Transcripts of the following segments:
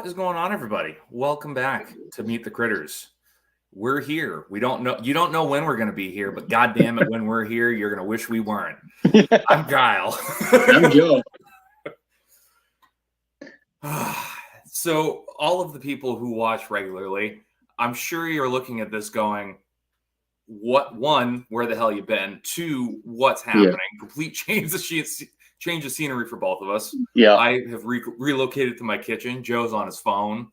is going on, everybody? Welcome back to Meet the Critters. We're here. We don't know. You don't know when we're going to be here, but God damn it, when we're here, you're going to wish we weren't. I'm Kyle. I'm Joe. So, all of the people who watch regularly, I'm sure you're looking at this going, "What? One, where the hell you been? Two, what's happening? Yeah. Complete change of scenery for both of us. Yeah, I have relocated to my kitchen. Joe's on his phone.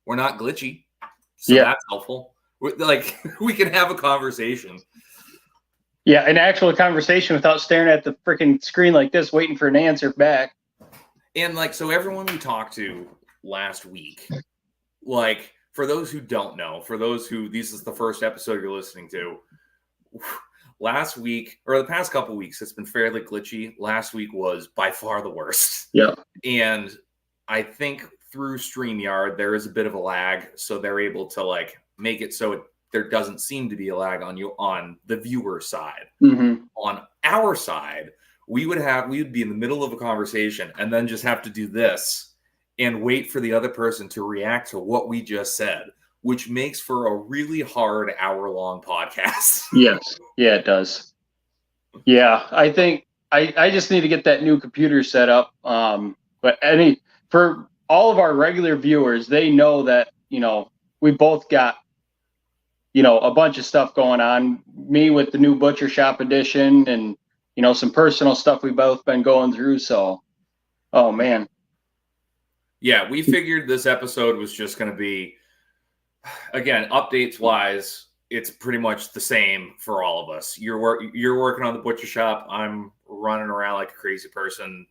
We're not glitchy, so that's helpful. We can have a conversation. Yeah, an actual conversation without staring at the freaking screen like this, waiting for an answer back. And so everyone we talked to last week, for those who don't know, for those who this is the first episode you're listening to, last week or the past couple weeks, it's been fairly glitchy. Last week was by far the worst. Yeah. And I think through StreamYard, there is a bit of a lag. So they're able to make it so there doesn't seem to be a lag on the viewer side. Mm-hmm. On our side, we would be in the middle of a conversation and then just have to do this and wait for the other person to react to what we just said, which makes for a really hard hour-long podcast. Yes. Yeah, it does. Yeah, I think I just need to get that new computer set up. But for all of our regular viewers, they know that, we both got, a bunch of stuff going on. Me with the new Butcher Shop edition and, some personal stuff we've both been going through. So, oh, man. Yeah, we figured this episode was just going to be, again, updates-wise, it's pretty much the same for all of us. You're working on the Butcher Shop. I'm running around like a crazy person,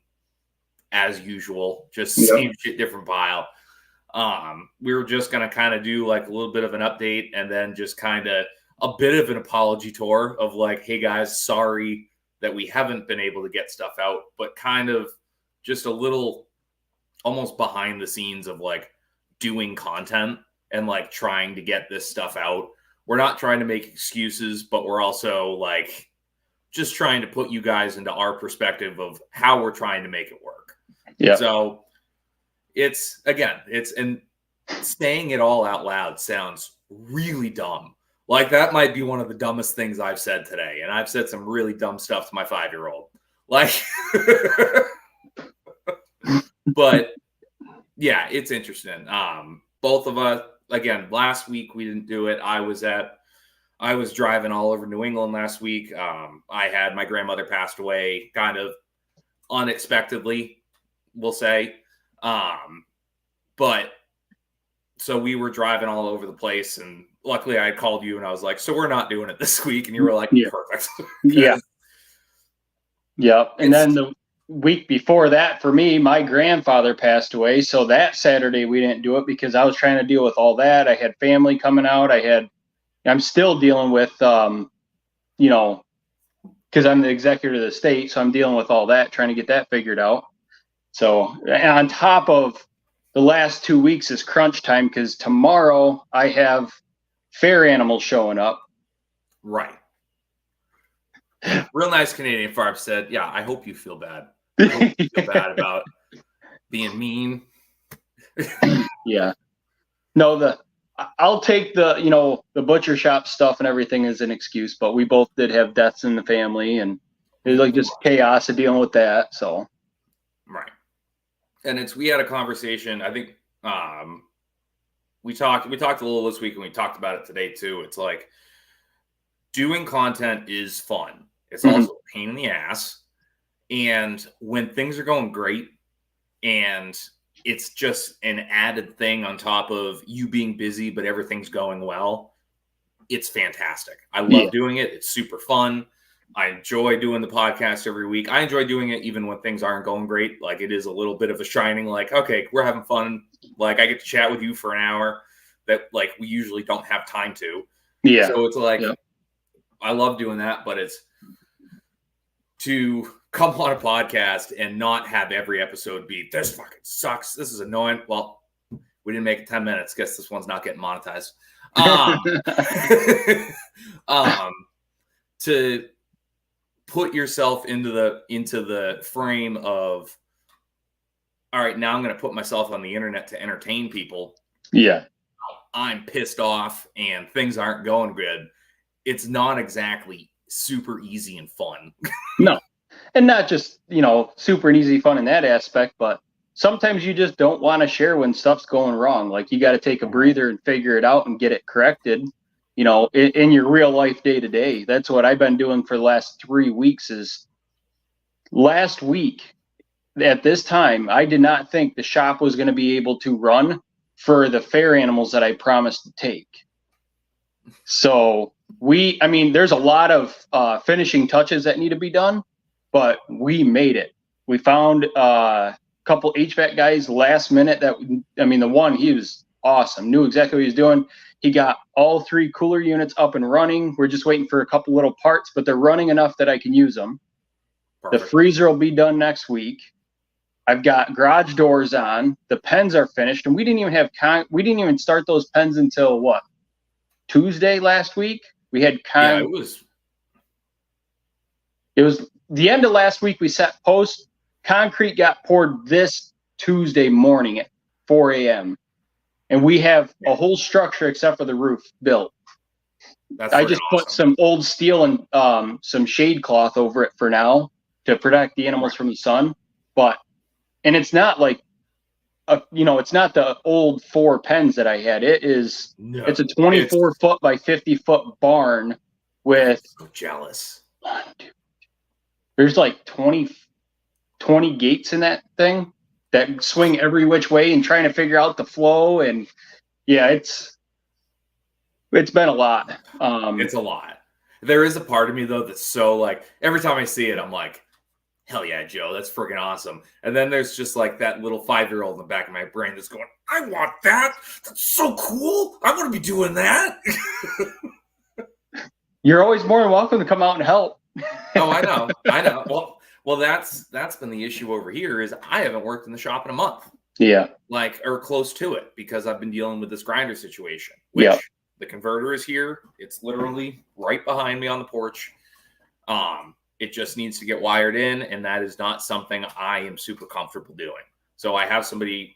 as usual. Just same shit, different pile. We were just going to kind of do a little bit of an update and then just kind of a bit of an apology tour of hey guys, sorry that we haven't been able to get stuff out, but kind of just a little almost behind the scenes of doing content and trying to get this stuff out. We're not trying to make excuses, but we're also just trying to put you guys into our perspective of how we're trying to make it work. Yeah. So and saying it all out loud sounds really dumb. That might be one of the dumbest things I've said today. And I've said some really dumb stuff to my 5-year-old. But yeah, it's interesting. Both of us, again, last week we didn't do it. I was driving all over New England last week. I had my grandmother passed away kind of unexpectedly, we'll say. But so we were driving all over the place, and luckily I called you and I was like, so we're not doing it this week. And you were like, perfect. Yeah. Yeah. And then the week before that, for me, my grandfather passed away. So that Saturday we didn't do it because I was trying to deal with all that. I had family coming out. I'm still dealing with, because I'm the executor of the state. So I'm dealing with all that, trying to get that figured out. So on top of the last 2 weeks is crunch time because tomorrow I have fair animals showing up. Right. Real nice Canadian Farm said, yeah, I hope you feel bad. I hope you feel bad about being mean. Yeah. No, I'll take the Butcher Shop stuff and everything as an excuse, but we both did have deaths in the family and it was just chaos of dealing with that. So. Right. And we had a conversation, I think we talked a little this week and we talked about it today too. It's doing content is fun. It's also a pain in the ass. And when things are going great and it's just an added thing on top of you being busy, but everything's going well, it's fantastic. I love doing it. It's super fun. I enjoy doing the podcast every week. I enjoy doing it even when things aren't going great. It is a little bit of a shining, okay, we're having fun. I get to chat with you for an hour that we usually don't have time to. Yeah. So it's I love doing that, but it's to come on a podcast and not have every episode be, this fucking sucks. This is annoying. Well, we didn't make it 10 minutes. Guess this one's not getting monetized. To put yourself into the frame of all right, now I'm going to put myself on the internet to entertain people. Yeah. I'm pissed off and things aren't going good. It's not exactly super easy and fun. No. And not just, super and easy fun in that aspect, but sometimes you just don't want to share when stuff's going wrong. Like you got to take a breather and figure it out and get it corrected, in your real life day to day. That's what I've been doing for the last 3 weeks. Is last week at this time, I did not think the shop was going to be able to run for the fair animals that I promised to take. So there's a lot of finishing touches that need to be done, but we made it. We found a couple HVAC guys last minute the one, he was awesome, knew exactly what he was doing. He got all 3 cooler units up and running. We're just waiting for a couple little parts, but they're running enough that I can use them. Perfect. The freezer will be done next week. I've got garage doors on. The pens are finished, and we didn't even start those pens until what? Tuesday last week. We had it was the end of last week. We set posts. Concrete got poured this Tuesday morning at 4 a.m. and we have a whole structure except for the roof built. I just put some old steel and some shade cloth over it for now to protect the animals from the sun. And it's not like it's not the old 4 pens that I had. It's a 24-foot by 50-foot barn with. I'm so jealous. There's like 20 gates in that thing that swing every which way and trying to figure out the flow. And yeah, it's been a lot. It's a lot. There is a part of me though that's so like every time I see it, I'm like, hell yeah, Joe, that's freaking awesome. And then there's just like that little 5-year-old in the back of my brain that's going, I want that. That's so cool. I want to be doing that. You're always more than welcome to come out and help. Oh, I know. Well, that's been the issue over here is I haven't worked in the shop in a month. Yeah. Or close to it because I've been dealing with this grinder situation, which the converter is here. It's literally right behind me on the porch. It just needs to get wired in, and that is not something I am super comfortable doing. So I have somebody,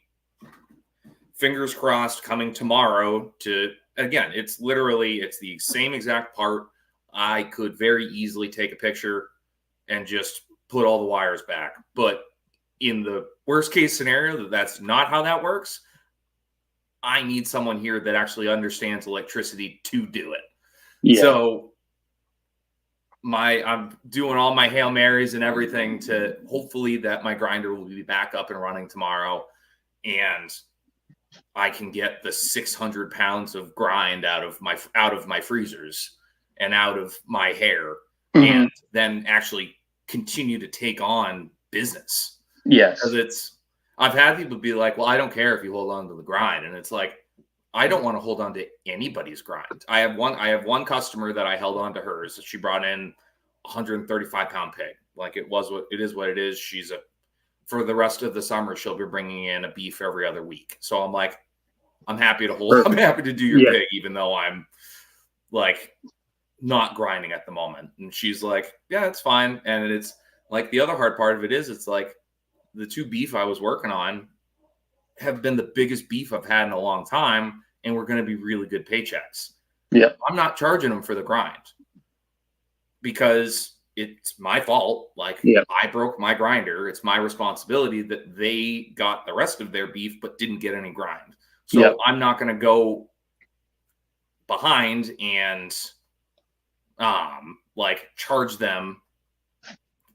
fingers crossed, coming tomorrow to, again, it's the same exact part. I could very easily take a picture and just put all the wires back. But in the worst case scenario, that's not how that works. I need someone here that actually understands electricity to do it. Yeah. So I'm doing all my Hail Marys and everything to hopefully that my grinder will be back up and running tomorrow. And I can get the 600 pounds of grind out of my freezers and out of my hair, and then actually continue to take on business. Yes. Because I've had people be like, well, I don't care if you hold on to the grind. And it's like, I don't want to hold on to anybody's grind. I have one customer that I held on to hers. She brought in 135 pound pig. Like it is what it is. For the rest of the summer, she'll be bringing in a beef every other week. So I'm like, I'm happy to do your pig, even though I'm like not grinding at the moment. And she's like, yeah, it's fine. And it's like, the other hard part of it is it's like the 2 beef I was working on have been the biggest beef I've had in a long time. And we're going to be really good paychecks. Yeah. I'm not charging them for the grind because it's my fault. Like I broke my grinder. It's my responsibility that they got the rest of their beef, but didn't get any grind. So I'm not going to go behind and charge them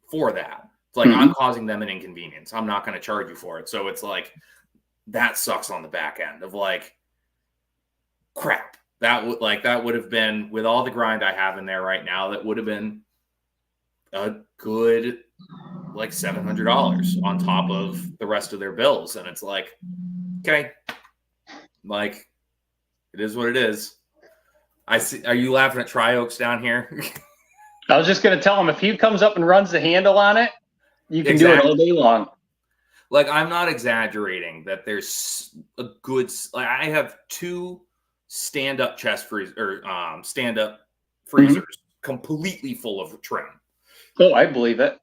for that. It's like I'm causing them an inconvenience. I'm not going to charge you for it. So it's like that sucks on the back end of like crap. That would have been, with all the grind I have in there right now, that would have been a good like $700 on top of the rest of their bills. And it's like, okay, like it is what it is. I see. Are you laughing at Tri-Oaks down here? I was just going to tell him if he comes up and runs the handle on it, you can do it all day long. Like, I'm not exaggerating that there's a good, like, I have 2 stand-up chest freezers or stand-up freezers completely full of trim. Oh, I believe it.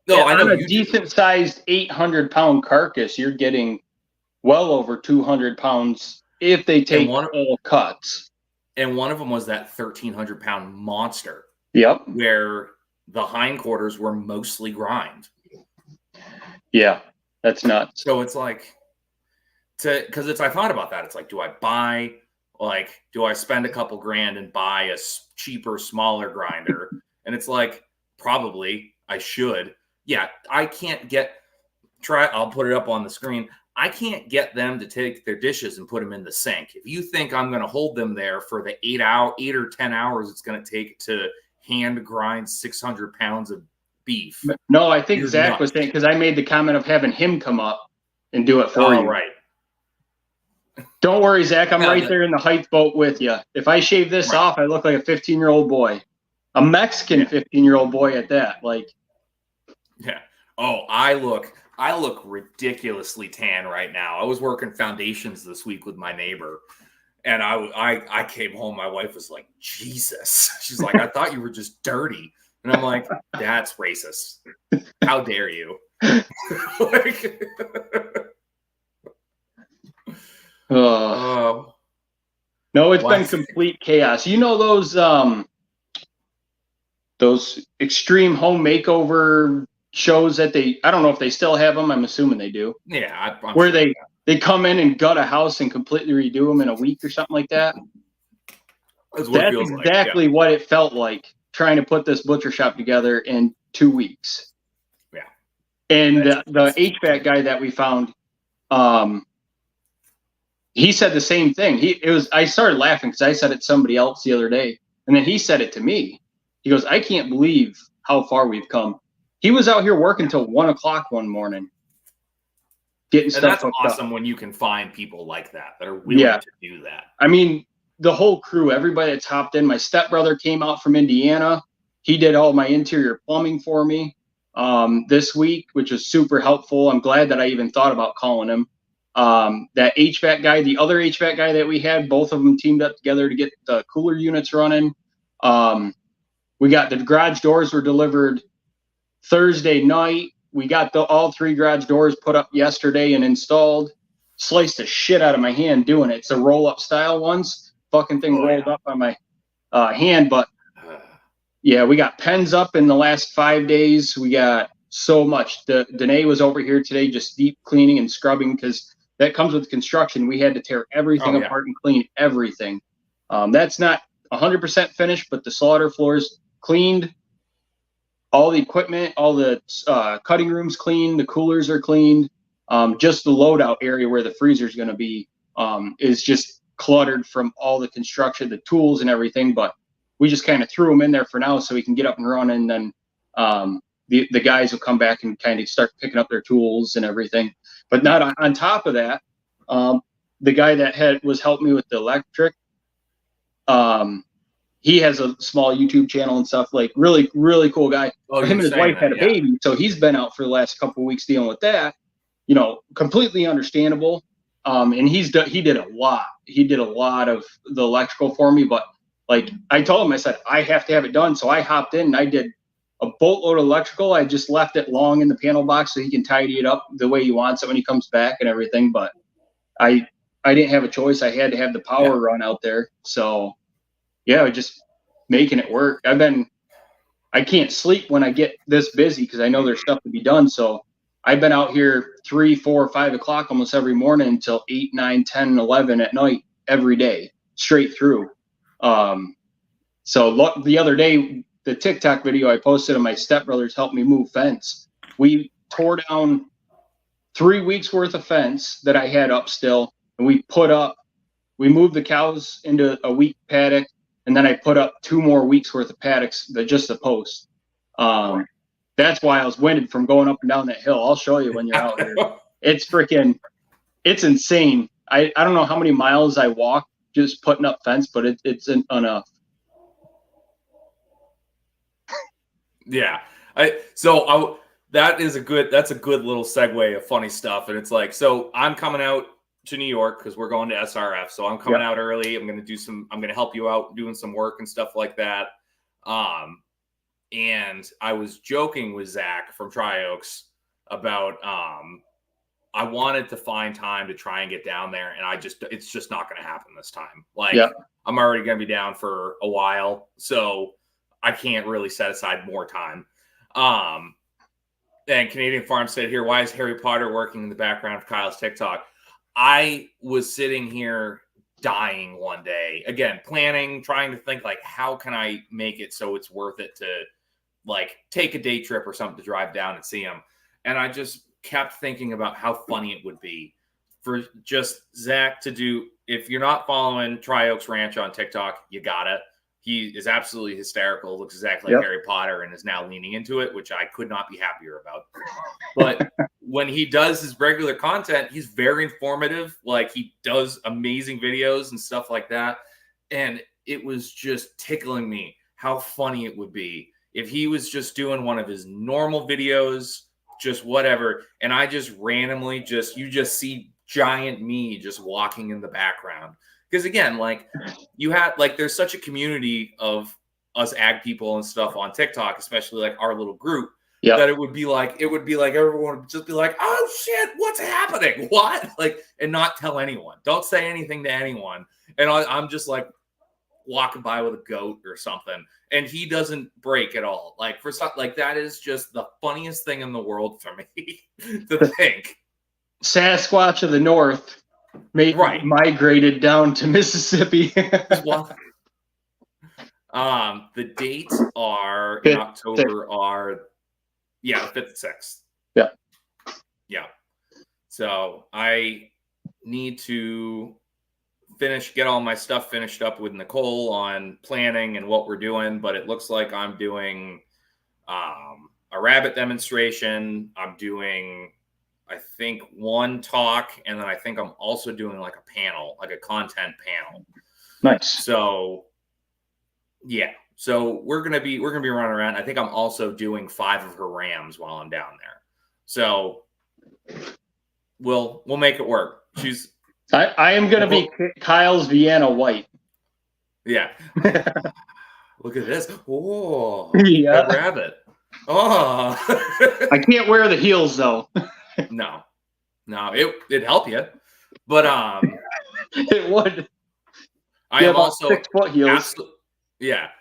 No, I know on a you do. decent sized 800-pound carcass, you're getting well over 200 pounds if they take all cuts. And one of them was that 1,300-pound monster. Yep. Where the hindquarters were mostly grind. Yeah, that's nuts. So it's like, because I thought about that. It's like, do I spend a couple grand and buy a cheaper, smaller grinder? And it's like, probably I should. Yeah, I can't I'll put it up on the screen. I can't get them to take their dishes and put them in the sink. If you think I'm going to hold them there for the 8 or 10 hours it's going to take to hand grind 600 pounds of beef. No, I think Zach was saying, because I made the comment of having him come up and do it for you. Right. Don't worry, Zach. I'm right there in the height boat with you. If I shave this off, I look like a 15-year-old boy, a Mexican 15-year-old boy at that. Like, yeah. Oh, I look ridiculously tan right now. I was working foundations this week with my neighbor, and I came home. My wife was like, "Jesus," she's like, "I thought you were just dirty," and I'm like, "That's racist. How dare you?" Like, no, it's been complete chaos. You know those extreme home makeover shows that I don't know if they still have them. I'm assuming they do. Yeah. Where they come in and gut a house and completely redo them in a week or something like that. That's exactly what it felt like trying to put this butcher shop together in 2 weeks. Yeah. And the HVAC guy that we found, he said the same thing. I started laughing because I said it to somebody else the other day, and then he said it to me. He goes, "I can't believe how far we've come." He was out here working till 1 o'clock one morning, getting stuff. And that's awesome when you can find people like that are willing to do that. I mean, the whole crew, everybody that's hopped in. My stepbrother came out from Indiana. He did all my interior plumbing for me this week, which was super helpful. I'm glad that I even thought about calling him. That HVAC guy, the other HVAC guy that we had, both of them teamed up together to get the cooler units running. We got the garage doors were delivered Thursday night. We got all 3 garage doors put up yesterday and installed. Sliced the shit out of my hand doing it. It's a roll-up style ones. Fucking thing rolled up on my hand. But yeah, we got pens up in the last 5 days. We got so much. Danae was over here today just deep cleaning and scrubbing because that comes with construction. We had to tear everything apart and clean everything. That's not 100% finished, but the slaughter floors cleaned. All the equipment, all the cutting rooms cleaned, the coolers are cleaned. Just the loadout area where the freezer is going to be is just cluttered from all the construction, the tools and everything. But we just kind of threw them in there for now so we can get up and running. And then the guys will come back and kind of start picking up their tools and everything. But not on top of that, the guy that was helping me with the electric, he has a small YouTube channel and stuff, like really, really cool guy. Him and his wife had a baby. So he's been out for the last couple of weeks dealing with that, completely understandable. And he did a lot. He did a lot of the electrical for me, but like I told him, I said, I have to have it done. So I hopped in and I did a boatload of electrical. I just left it long in the panel box so he can tidy it up the way he wants it when he comes back and everything. But I didn't have a choice. I had to have the power run out there. So yeah, just making it work. I can't sleep when I get this busy because I know there's stuff to be done. So I've been out here 3, 4, 5 o'clock almost every morning until 8, 9, 10, 11 at night every day, straight through. So the other day, the TikTok video I posted of my stepbrothers helped me move fence. We tore down 3 weeks worth of fence that I had up still, and we moved the cows into a week paddock. And then I put up 2 more weeks worth of paddocks, just the post. That's why I was winded from going up and down that hill. I'll show you when you're out here. It's insane. I don't know how many miles I walked just putting up fence, but it's enough. Yeah. That's a good little segue of funny stuff. And it's like, so I'm coming out to New York because we're going to SRF. So I'm coming out early. I'm going to help you out doing some work and stuff like that. and I was joking with Zach from Tri-Oaks about I wanted to find time to try and get down there, and it's just not going to happen this time. Like, Yep. I'm already going to be down for a while, so I can't really set aside more time. And Canadian Farm said here, why is Harry Potter working in the background of Kyle's TikTok? I was sitting here dying one day, again, planning, trying to think, like, how can I make it so it's worth it to, like, take a day trip or something to drive down and see him. And I just kept thinking about how funny it would be for just Zach to do. If you're not following Tri-Oaks Ranch on TikTok, you got it. He is absolutely hysterical, looks exactly like Harry Potter, and is now leaning into it, which I could not be happier about. But when he does his regular content, he's very informative. Like, he does amazing videos and stuff like that. And it was just tickling me how funny it would be if he was just doing one of his normal videos, just whatever, and I just randomly you just see giant me just walking in the background. Because again, like, you have, like, there's such a community of us ag people and stuff on TikTok, especially like our little group, that it would be like everyone would just be like, oh shit, what's happening? What? Like, and not tell anyone. Don't say anything to anyone. And I'm just like walking by with a goat or something, and he doesn't break at all. Like, for something like that is just the funniest thing in the world for me to think. Sasquatch of the North migrated down to Mississippi. Well, the dates are in October are the 5th and 6th. Yeah. So I need to get all my stuff finished up with Nicole on planning and what we're doing, but it looks like I'm doing a rabbit demonstration. I'm doing, I think, one talk, and then I think I'm also doing like a panel, like a content panel. Nice. So yeah. So we're gonna be running around. I think I'm also doing 5 of her rams while I'm down there. So we'll make it work. I am gonna be Kyle's Vienna White. Yeah. Look at this. Oh, yeah. Rabbit. Oh. I can't wear the heels though. No, it'd help you, but it would. I am also 6 foot heels.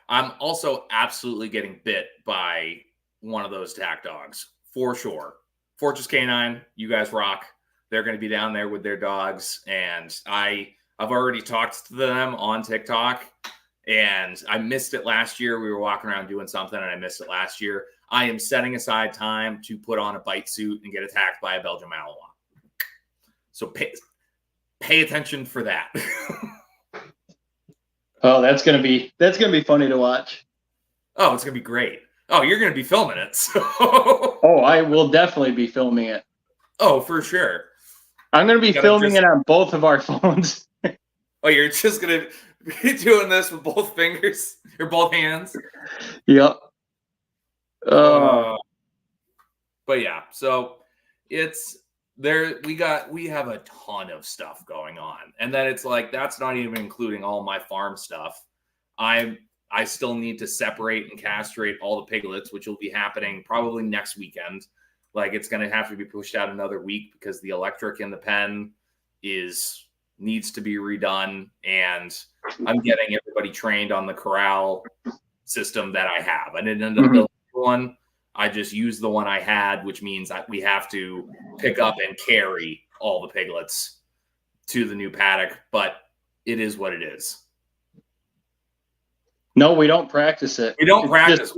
I'm also absolutely getting bit by one of those tack dogs for sure. Fortress Canine, you guys rock. They're going to be down there with their dogs, and I've already talked to them on TikTok, and I missed it last year. We were walking around doing something, and I missed it last year. I am setting aside time to put on a bite suit and get attacked by a Belgian Malinois. So pay attention for that. Oh, that's gonna be funny to watch. Oh, it's gonna be great. Oh, you're gonna be filming it. So. Oh, I will definitely be filming it. Oh, for sure. I'm gonna be filming it on both of our phones. Oh, you're just gonna be doing this with both fingers or both hands? Yep. But yeah, so it's there. We have a ton of stuff going on, and then it's like, that's not even including all my farm stuff. I still need to separate and castrate all the piglets, which will be happening probably next weekend. Like, it's going to have to be pushed out another week because the electric in the pen needs to be redone, and I'm getting everybody trained on the corral system that I have. I didn't end up building one. I just used the one I had, which means that we have to pick up and carry all the piglets to the new paddock, but it is what it is. No, we don't practice it. We don't practice.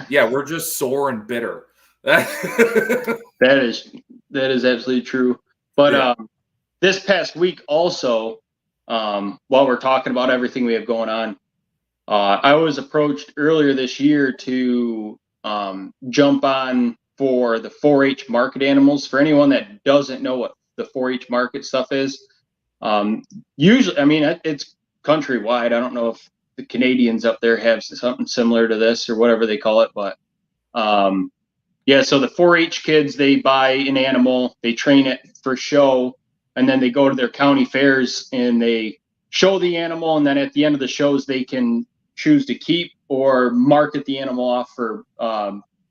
Yeah, we're just sore and bitter. that is absolutely true. But this past week also, while we're talking about everything we have going on, I was approached earlier this year to jump on for the 4-H market animals. For anyone that doesn't know what the 4-H market stuff is, usually, I mean, it's countrywide. I don't know if the Canadians up there have something similar to this or whatever they call it, but so the 4-H kids, they buy an animal, they train it for show, and then they go to their county fairs and they show the animal, and then at the end of the shows they can choose to keep or market the animal off for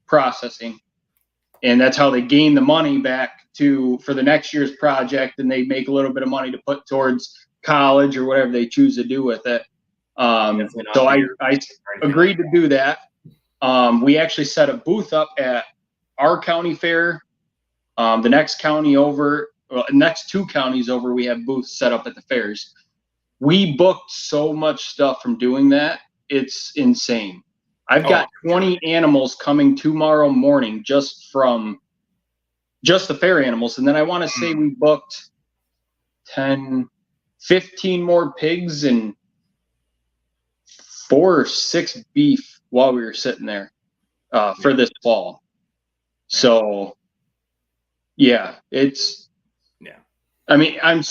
processing. And that's how they gain the money back for the next year's project, and they make a little bit of money to put towards college or whatever they choose to do with it. So I agreed to do that. We actually set a booth up at our county fair. The next county over, next 2 counties over, we have booths set up at the fairs. We booked so much stuff from doing that. It's insane. I've got 20 animals coming tomorrow morning just from the fair animals. And then I want to say we booked 10, 15 more pigs and 4 or 6 beef while we were sitting there for this fall. So yeah, I mean, I'm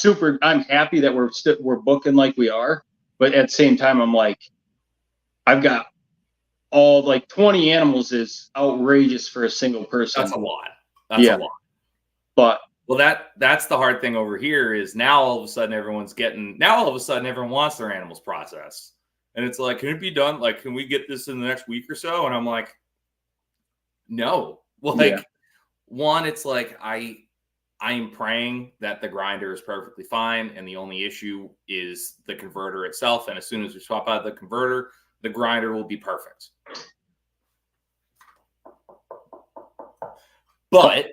happy that we're booking like we are, but at the same time, I'm like, I've got all like 20 animals is outrageous for a single person. That's a lot. That's a lot. But that's the hard thing over here is now all of a sudden everyone wants their animals processed. And it's like, can it be done? Like, can we get this in the next week or so? And I'm like, no. Well, like, one, it's like I am praying that the grinder is perfectly fine, and the only issue is the converter itself. And as soon as we swap out the converter, the grinder will be perfect. But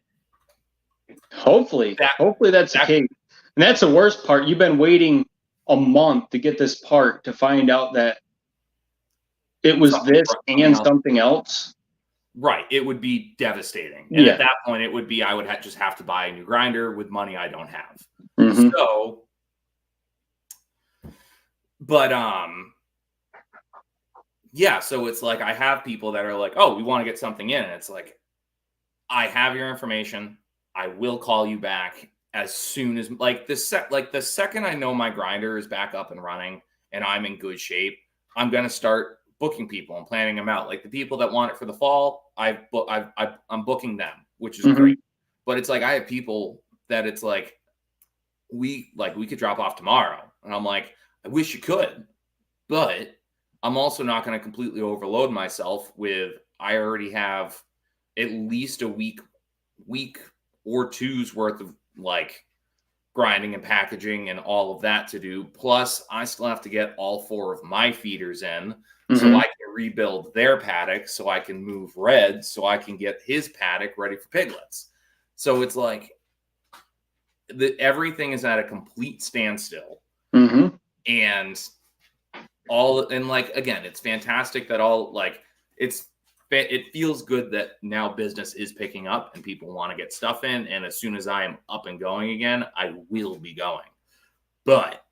hopefully that's the case. And that's the worst part. You've been waiting a month to get this part to find out that it was this and something else. Right. It would be devastating. And at that point, it would be, I would just have to buy a new grinder with money I don't have. Mm-hmm. So, but, yeah, so it's like I have people that are like, oh, we want to get something in. And it's like, I have your information. I will call you back as soon as the second I know my grinder is back up and running and I'm in good shape, I'm going to start booking people and planning them out. Like the people that want it for the fall, I'm booking them, which is great. But it's like I have people that it's like we could drop off tomorrow. And I'm like, I wish you could, but I'm also not going to completely overload myself with, I already have at least a week or two's worth of like grinding and packaging and all of that to do. Plus I still have to get all 4 of my feeders in so I can rebuild their paddock, so I can move Red, so I can get his paddock ready for piglets. So it's like everything is at a complete standstill. And like, again, it's fantastic that it feels good that now business is picking up and people want to get stuff in. And as soon as I am up and going again, I will be going. But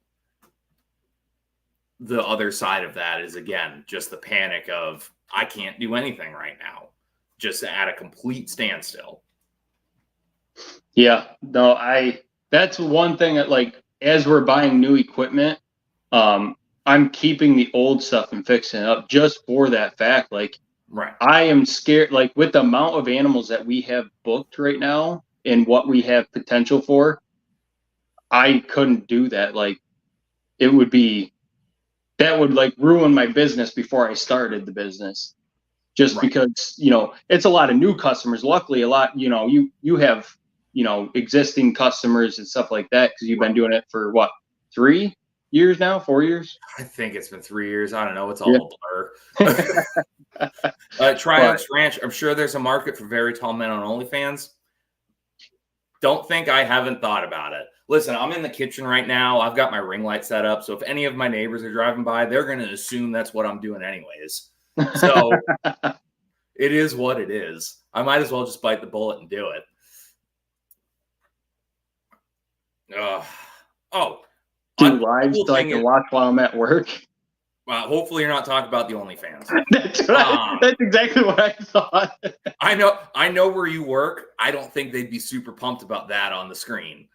the other side of that is, again, just the panic of I can't do anything right now, just at a complete standstill. Yeah, no, that's one thing that, like, as we're buying new equipment, I'm keeping the old stuff and fixing it up just for that fact. Like, right. I am scared, like with the amount of animals that we have booked right now and what we have potential for, I couldn't do that. Like, that would like ruin my business before I started the business, just because, it's a lot of new customers. Luckily, a lot, you have, existing customers and stuff like that, because you've been doing it for what, 3 years now, 4 years? I think it's been 3 years. I don't know. It's all a blur. Triumph's Ranch. I'm sure there's a market for very tall men on OnlyFans. Don't think I haven't thought about it. Listen, I'm in the kitchen right now. I've got my ring light set up. So if any of my neighbors are driving by, they're going to assume that's what I'm doing anyways. So it is what it is. I might as well just bite the bullet and do it. Do lives so I can watch while I'm at work. Hopefully you're not talking about the OnlyFans. That's exactly what I thought. I know where you work. I don't think they'd be super pumped about that on the screen.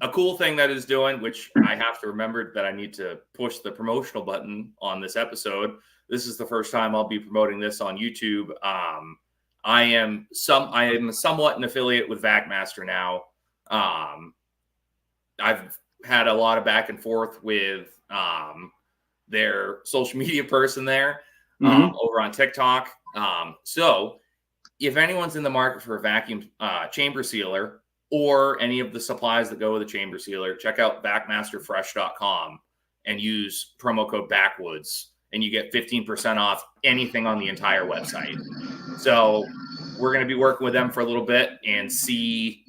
A cool thing that is doing, which I have to remember that I need to push the promotional button on this episode. This is the first time I'll be promoting this on YouTube. I am somewhat an affiliate with VacMaster now. I've had a lot of back and forth with their social media person there Mhm. over on TikTok. So if anyone's in the market for a vacuum chamber sealer or any of the supplies that go with a chamber sealer, check out backmasterfresh.com and use promo code Backwoods, and you get 15% off anything on the entire website. So we're going to be working with them for a little bit and see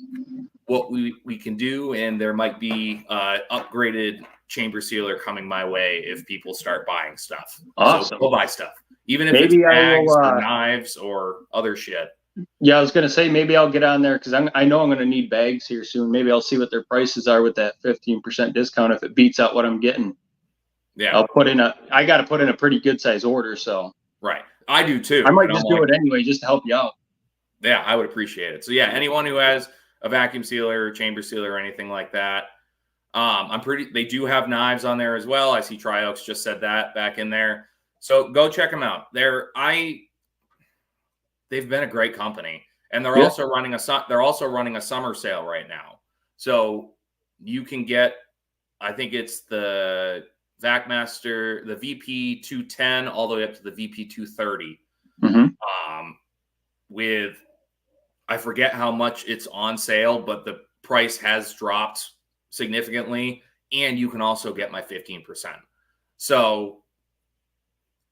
what we can do. And there might be upgraded chamber sealer coming my way if people start buying stuff. Awesome. So go buy stuff, even if Maybe it's I bags will, or knives or other shit. Yeah, I was gonna say maybe I'll get on there because I know I'm gonna need bags here soon. Maybe I'll see what their prices are with that 15% discount. If it beats out what I'm getting, Yeah, I got to put in a pretty good size order. So right. I do too. I might And just I'm do like, it anyway, just to help you out. yeah, I would appreciate it. So yeah, anyone who has a vacuum sealer, or chamber sealer, or anything like that, they do have knives on there as well. I see Triox just said that back in there. So go check them out. They've been a great company, and they're also running a summer sale right now. So you can get, I think it's the VacMaster, the VP 210 all the way up to the VP 230. With, I forget how much it's on sale, but the price has dropped significantly, and you can also get my 15%. So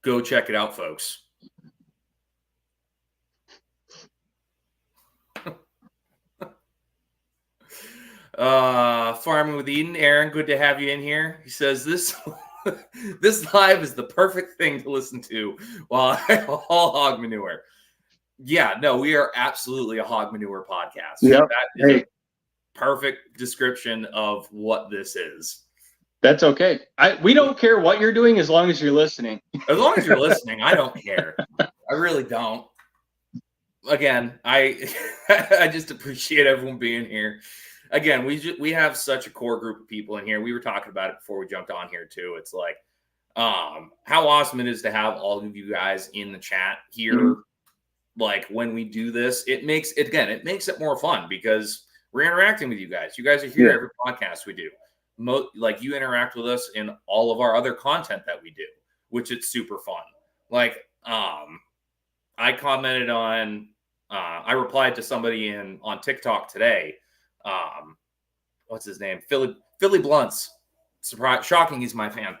go check it out, folks. Farming with Eden, Aaron, good to have you in here. He says this live is the perfect thing to listen to while I haul hog manure. Yeah, no, we are absolutely a hog manure podcast. Yep. That is a perfect description of what this is. That's okay. We don't care what you're doing as long as you're listening. As long as you're listening, I don't care. I really don't. Again, I just appreciate everyone being here. Again, we have such a core group of people in here. We were talking about it before we jumped on here too. It's like how awesome it is to have all of you guys in the chat here. Mm-hmm. Like when we do this, it makes it more fun because we're interacting with you guys. You guys are here every podcast we do. Like you interact with us in all of our other content that we do, which it's super fun. Like I commented on I replied to somebody on TikTok today. What's his name? Philly Blunts. Surprise! Shocking, he's my fan.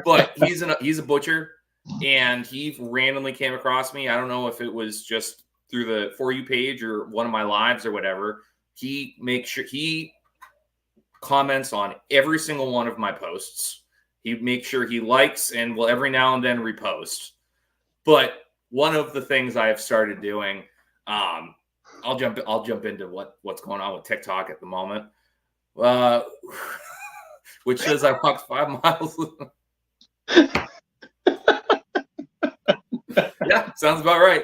But he's a butcher, and he randomly came across me. I don't know if it was just through the For You page or one of my lives or whatever. He makes sure he comments on every single one of my posts. He makes sure he likes and will every now and then repost. But one of the things I have started doing, I'll jump into what's going on with TikTok at the moment, which says I walked 5 miles. Yeah, sounds about right.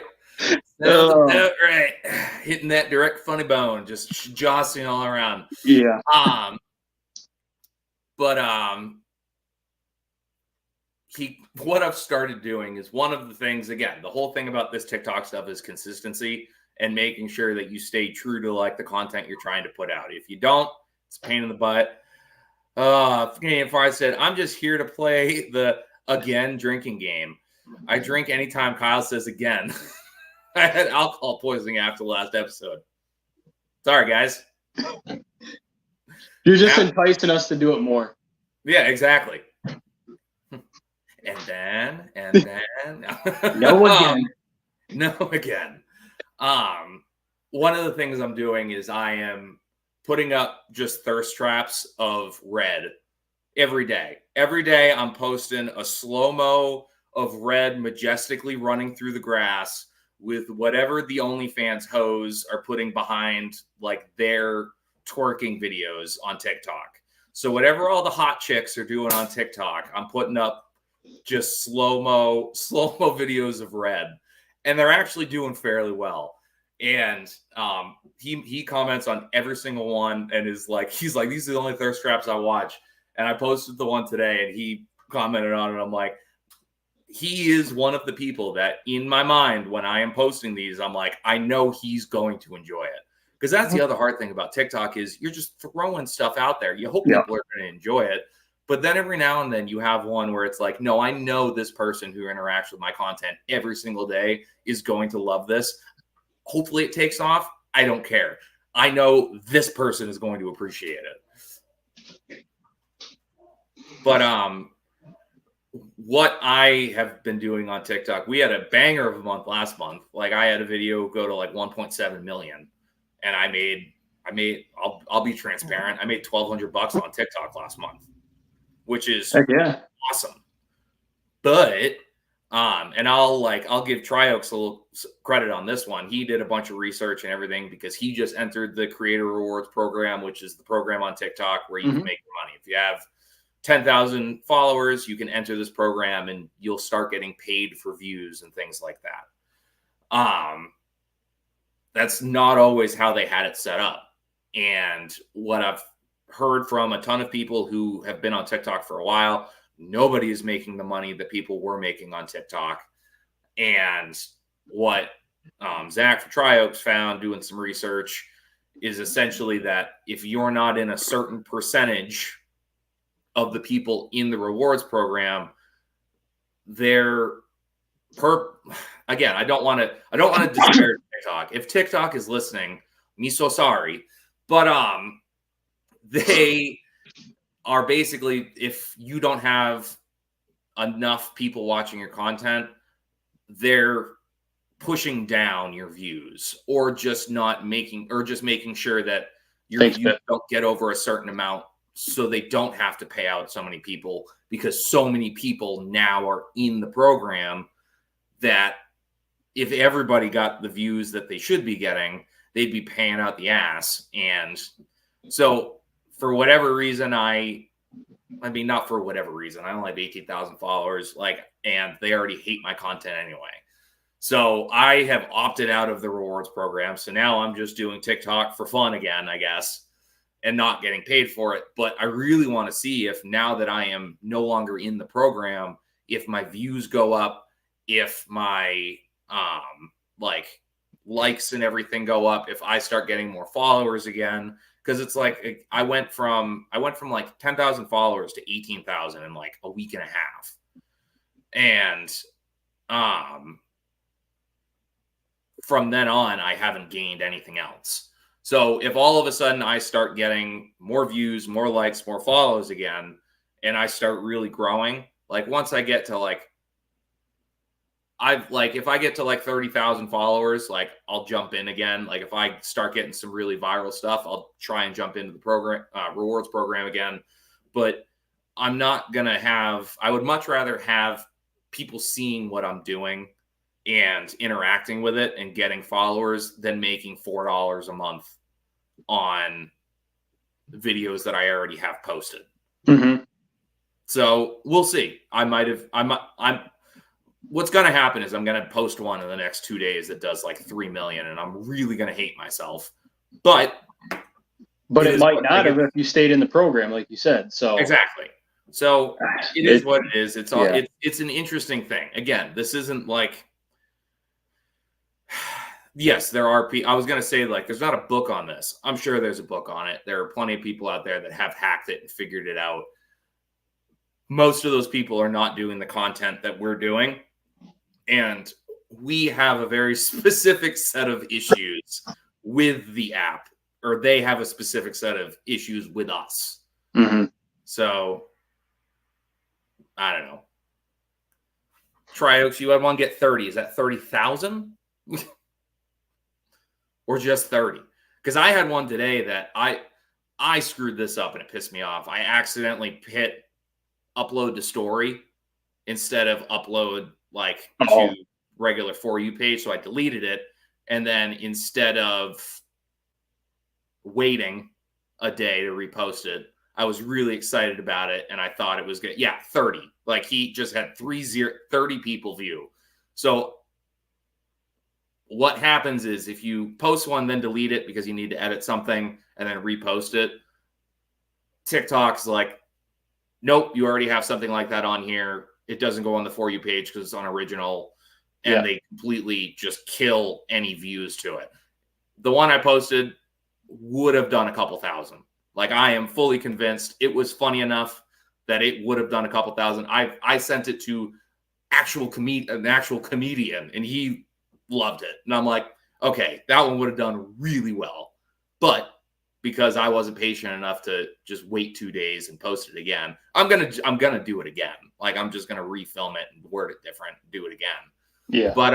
Right, hitting that direct funny bone, just jostling all around. Yeah. What I've started doing is one of the things, again, the whole thing about this TikTok stuff is consistency and making sure that you stay true to like the content you're trying to put out. If you don't, it's a pain in the butt. Canadian Fire said, I'm just here to play the again drinking game. I drink anytime Kyle says again. I had alcohol poisoning after the last episode. Sorry, guys. You're just enticing us to do it more. Yeah, exactly. And then no again. No again. One of the things I'm doing is I am putting up just thirst traps of red every day. Every day I'm posting a slow-mo of red majestically running through the grass with whatever the OnlyFans hoes are putting behind like their twerking videos on TikTok. So whatever all the hot chicks are doing on TikTok, I'm putting up just slow-mo videos of red, and they're actually doing fairly well. And he comments on every single one and he's like, these are the only thirst traps I watch. And I posted the one today and he commented on it. I'm like, he is one of the people that in my mind, when I am posting these, I'm like, I know he's going to enjoy it. Because that's the other hard thing about TikTok is you're just throwing stuff out there. You hope people are going to enjoy it. But then every now and then you have one where it's like, no, I know this person who interacts with my content every single day is going to love this. Hopefully it takes off. I don't care. I know this person is going to appreciate it. But what I have been doing on TikTok, we had a banger of a month last month. Like I had a video go to like 1.7 million, and I made. I'll be transparent. I made $1,200 on TikTok last month, which is awesome. But and I'll give Triox a little credit on this one. He did a bunch of research and everything because he just entered the Creator Rewards program, which is the program on TikTok where you can make your money. If you have 10,000 followers, you can enter this program and you'll start getting paid for views and things like that. That's not always how they had it set up. And what I've heard from a ton of people who have been on TikTok for a while, nobody is making the money that people were making on TikTok. And what Zach from Triox found doing some research is essentially that if you're not in a certain percentage of the people in the rewards program, again, I don't want to disparage TikTok. If TikTok is listening, me so sorry. But they are basically, if you don't have enough people watching your content, they're pushing down your views or just making sure that your views don't get over a certain amount so they don't have to pay out so many people, because so many people now are in the program that if everybody got the views that they should be getting, they'd be paying out the ass. And so for whatever reason, not for whatever reason, I only have 18,000 followers, and they already hate my content anyway. So I have opted out of the rewards program. So now I'm just doing TikTok for fun again, I guess, and not getting paid for it. But I really want to see if, now that I am no longer in the program, if my views go up, if my likes and everything go up, if I start getting more followers again. Because it's like I went from like 10,000 followers to 18,000 in like a week and a half. And from then on, I haven't gained anything else. So if all of a sudden I start getting more views, more likes, more follows again, and I start really growing, like once I get to if I get to like 30,000 followers, like I'll jump in again. Like if I start getting some really viral stuff, I'll try and jump into the program, rewards program again. But I'm not going to I would much rather have people seeing what I'm doing and interacting with it and getting followers than making $4 a month on videos that I already have posted. Mm-hmm. So we'll see. What's going to happen is I'm going to post one in the next 2 days that does like 3 million, and I'm really going to hate myself. But it might not have if you stayed in the program, like you said. So exactly. So it is what it is. It's all. Yeah. It's an interesting thing. Again, this isn't like. Yes, there are people. I was going to say, like, there's not a book on this. I'm sure there's a book on it. There are plenty of people out there that have hacked it and figured it out. Most of those people are not doing the content that we're doing. And we have a very specific set of issues with the app, or they have a specific set of issues with us. Mm-hmm. So, I don't know. Triox, you had one get 30. Is that 30,000? Or just 30? Because I had one today that I screwed this up and it pissed me off. I accidentally hit upload to story instead of upload to regular For You page. So I deleted it. And then instead of waiting a day to repost it, I was really excited about it. And I thought it was good. Yeah, 30. Like he just had 30 people view. So what happens is if you post one, then delete it because you need to edit something and then repost it, TikTok's like, nope, you already have something like that on here. It doesn't go on the For You page because it's unoriginal. And they completely just kill any views to it. The one I posted would have done a couple thousand. Like I am fully convinced it was funny enough that it would have done a couple thousand. I sent it to an actual comedian, and he loved it. And I'm like, okay, that one would have done really well. But because I wasn't patient enough to just wait 2 days and post it again, I'm gonna do it again. Like, I'm just gonna refilm it and word it different, do it again. Yeah. But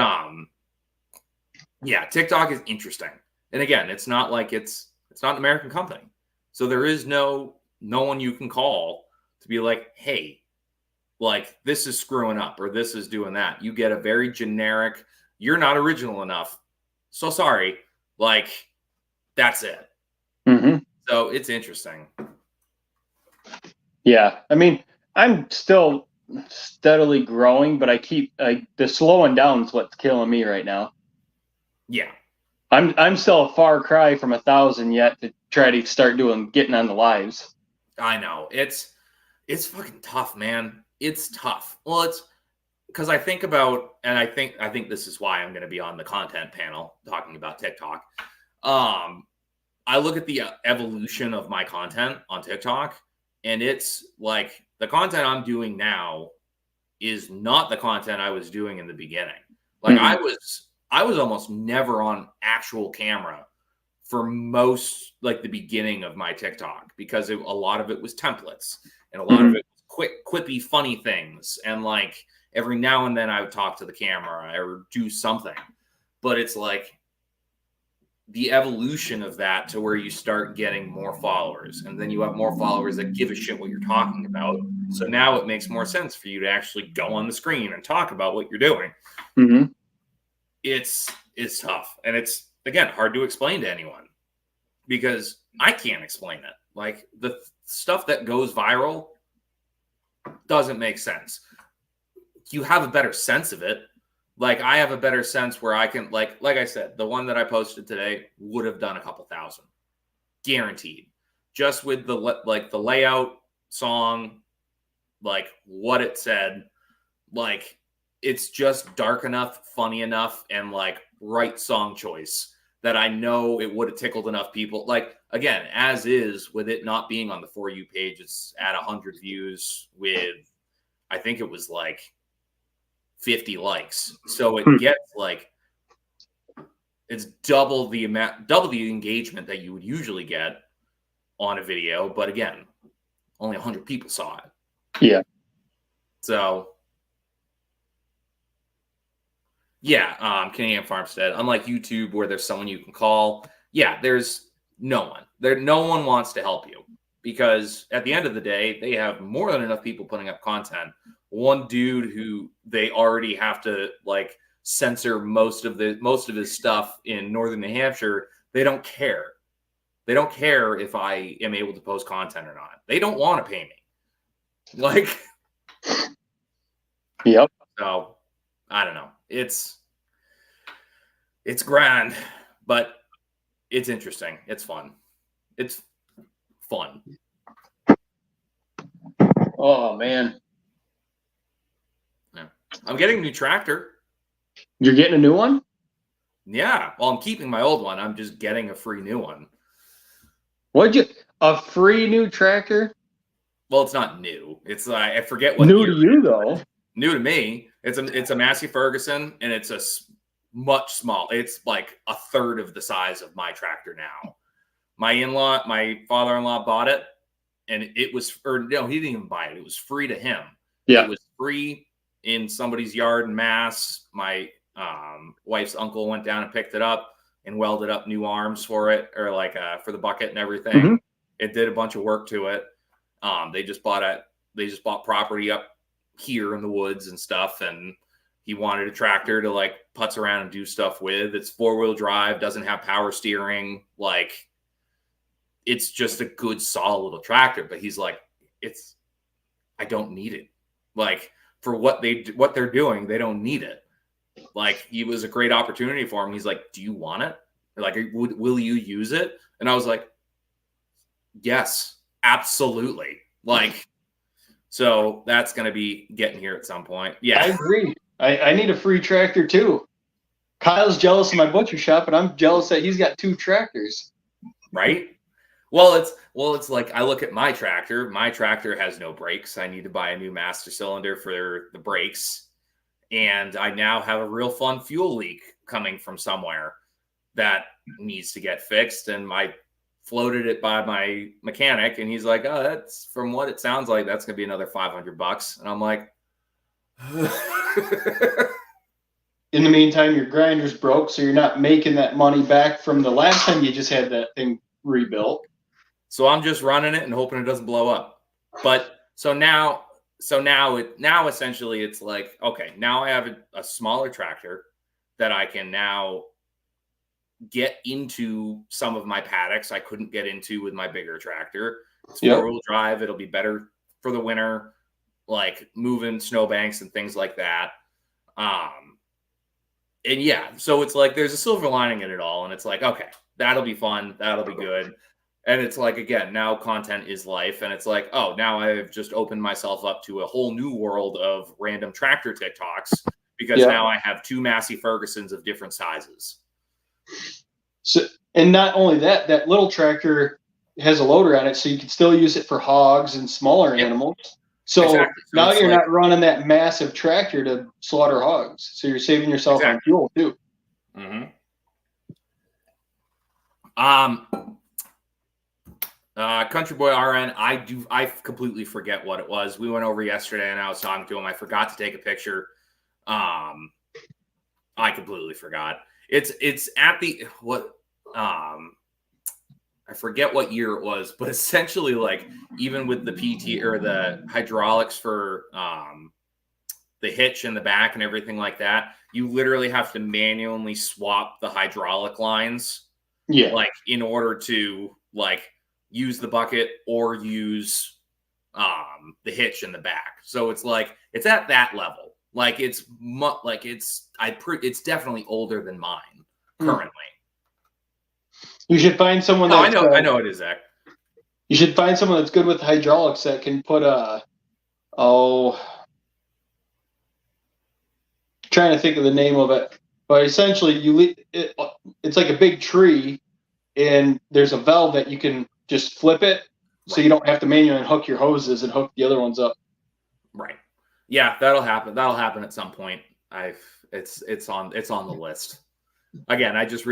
yeah, TikTok is interesting. And again, it's not like it's not an American company. So there is no one you can call to be like, hey, like, this is screwing up or this is doing that. You get a very generic, you're not original enough. So sorry. Like, that's it. Mm-hmm. So it's interesting. Yeah. I mean, I'm still steadily growing, but the slowing down is what's killing me right now. Yeah. I'm still a far cry from 1,000 yet to try to start getting on the lives. I know. It's fucking tough, man. It's tough. Well, it's because I think about, and I think this is why I'm going to be on the content panel talking about TikTok. I look at the evolution of my content on TikTok, and it's like the content I'm doing now is not the content I was doing in the beginning. Like, I was almost never on actual camera for most, like, the beginning of my TikTok, because a lot of it was templates and a lot of it was quick, quippy, funny things. And like every now and then I would talk to the camera or do something, but it's like the evolution of that to where you start getting more followers, and then you have more followers that give a shit what you're talking about. So now it makes more sense for you to actually go on the screen and talk about what you're doing. Mm-hmm. It's tough. And it's, again, hard to explain to anyone because I can't explain it. Like, the stuff that goes viral doesn't make sense. You have a better sense of it. Like, I have a better sense where I can, like I said, the one that I posted today would have done a couple thousand, guaranteed, just with the layout, song, like what it said. Like, it's just dark enough, funny enough, and like right song choice that I know it would have tickled enough people. Like, again, as is, with it not being on the For You page, it's at 100 views with, I think it was like 50 likes. So it gets like, it's double the engagement that you would usually get on a video. But again, only 100 people saw it. Yeah. So yeah, Canadian Farmstead, unlike YouTube where there's someone you can call, yeah, there's no one. No one wants to help you, because at the end of the day, they have more than enough people putting up content. One dude who they already have to like censor most of his stuff in northern New Hampshire, they don't care. They don't care if I am able to post content or not. They don't want to pay me. Like, yep. So I don't know. It's grand, but it's interesting. It's fun. It's fun. Oh man. Yeah. I'm getting a new tractor. You're getting a new one? Yeah. Well, I'm keeping my old one. I'm just getting a free new one. A free new tractor? Well, it's not new. It's I forget what new year to you though. New to me. It's a Massey Ferguson, and it's a much small. It's like a third of the size of my tractor now. My father-in-law bought it, and it was, or no, he didn't even buy it. It was free to him. Yeah. It was free in somebody's yard in Mass. My wife's uncle went down and picked it up and welded up new arms for it, or like for the bucket and everything. Mm-hmm. It did a bunch of work to it. They just bought property up here in the woods and stuff, and he wanted a tractor to like putz around and do stuff with. It's 4-wheel drive, doesn't have power steering. Like, it's just a good, solid little tractor. But he's like, I don't need it. Like, for what they're doing, they don't need it. Like, it was a great opportunity for him. He's like, do you want it? Like, will you use it? And I was like, yes, absolutely. Like, so that's going to be getting here at some point. Yeah, I agree. I need a free tractor too. Kyle's jealous of my butcher shop, and I'm jealous that he's got 2 tractors. Right? Well, it's like I look at my tractor. My tractor has no brakes. I need to buy a new master cylinder for the brakes, and I now have a real fun fuel leak coming from somewhere that needs to get fixed. And I floated it by my mechanic, and he's like, "Oh, that's from what it sounds like. That's gonna be another $500." And I'm like, In the meantime, your grinder's broke, so you're not making that money back from the last time you just had that thing rebuilt. so I'm just running it and hoping it doesn't blow up. But now essentially it's like, okay, now I have a smaller tractor that I can now get into some of my paddocks I couldn't get into with my bigger tractor. It's four-wheel drive. It'll be better for the winter, like moving snowbanks and things like that. And yeah, so it's like there's a silver lining in it all. And it's like, okay, that'll be fun. That'll be good. And it's like, again, now content is life. And it's like, oh, now I've just opened myself up to a whole new world of random tractor TikToks because now I have two Massey Fergusons of different sizes. So, and not only that, that little tractor has a loader on it, so you can still use it for hogs and smaller animals. So now you're not running that massive tractor to slaughter hogs. So you're saving yourself on fuel too. Country Boy RN, I completely forget what it was. We went over yesterday and I was talking to him. I forgot to take a picture. I completely forgot. It's at the I forget what year it was, but essentially, like, even with the PT or the hydraulics for the hitch in the back and everything like that, you literally have to manually swap the hydraulic lines, like, in order to like use the bucket or use the hitch in the back. So it's like it's at that level. Like it's definitely older than mine currently. You should find someone. I know it is, Zach. You should find someone that's good with hydraulics that can put trying to think of the name of it, but essentially it's like a big tree, and there's a valve that you can just flip it, so you don't have to manually hook your hoses and hook the other ones up. Right. Yeah, that'll happen. That'll happen at some point. It's on the list. Again, I just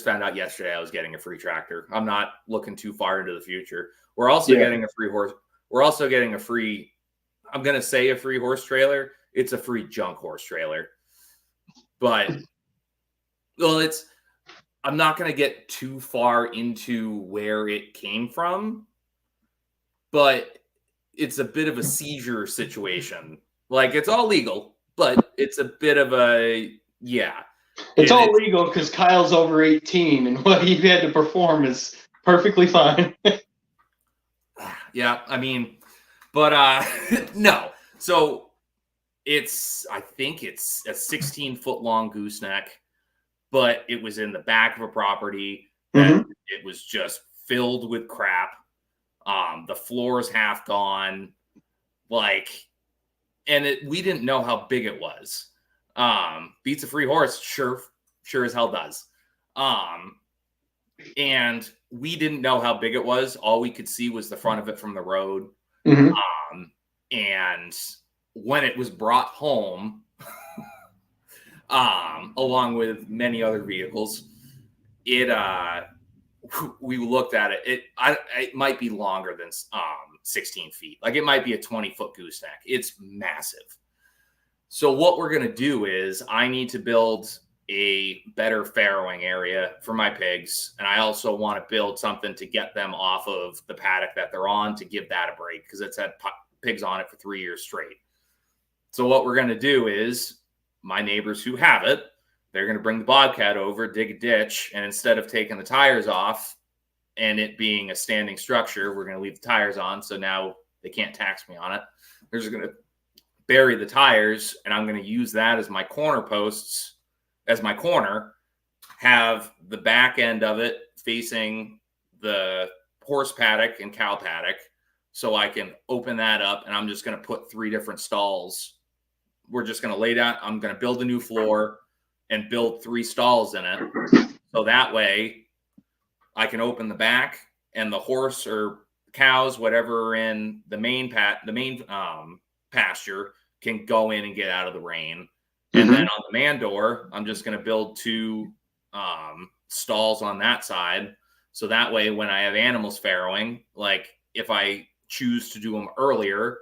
found out yesterday I was getting a free tractor. I'm not looking too far into the future. We're also getting a free horse. We're also getting a free, I'm going to say a free horse trailer. It's a free junk horse trailer. But, well, I'm not going to get too far into where it came from, but it's a bit of a seizure situation. Like, it's all legal, but it's a bit of a, It's all legal because Kyle's over 18, and what he had to perform is perfectly fine. Yeah, I mean, but no. So I think it's a 16-foot long gooseneck, but it was in the back of a property that it was just filled with crap. The floor's half gone, and we didn't know how big it was. Beats a free horse, sure as hell does. And we didn't know how big it was. All we could see was the front of it from the road. And when it was brought home, along with many other vehicles, we looked at it. It might be longer than 16 feet. Like, it might be a 20-foot gooseneck. It's massive. So what we're going to do is I need to build a better farrowing area for my pigs. And I also want to build something to get them off of the paddock that they're on, to give that a break, because it's had pigs on it for 3 years straight. So what we're going to do is my neighbors who have it, they're going to bring the Bobcat over, dig a ditch, and instead of taking the tires off and it being a standing structure, we're going to leave the tires on. So now they can't tax me on it. They're just going to bury the tires, and I'm going to use that as my corner posts, as my corner, have the back end of it facing the horse paddock and cow paddock, so I can open that up, and I'm just going to put 3 different stalls. We're just going to lay down. I'm going to build a new floor and build 3 stalls in it, so that way I can open the back and the horse or cows, whatever are in the main pasture, can go in and get out of the rain. And then on the man door, I'm just going to build 2 stalls on that side. So that way, when I have animals farrowing, like if I choose to do them earlier,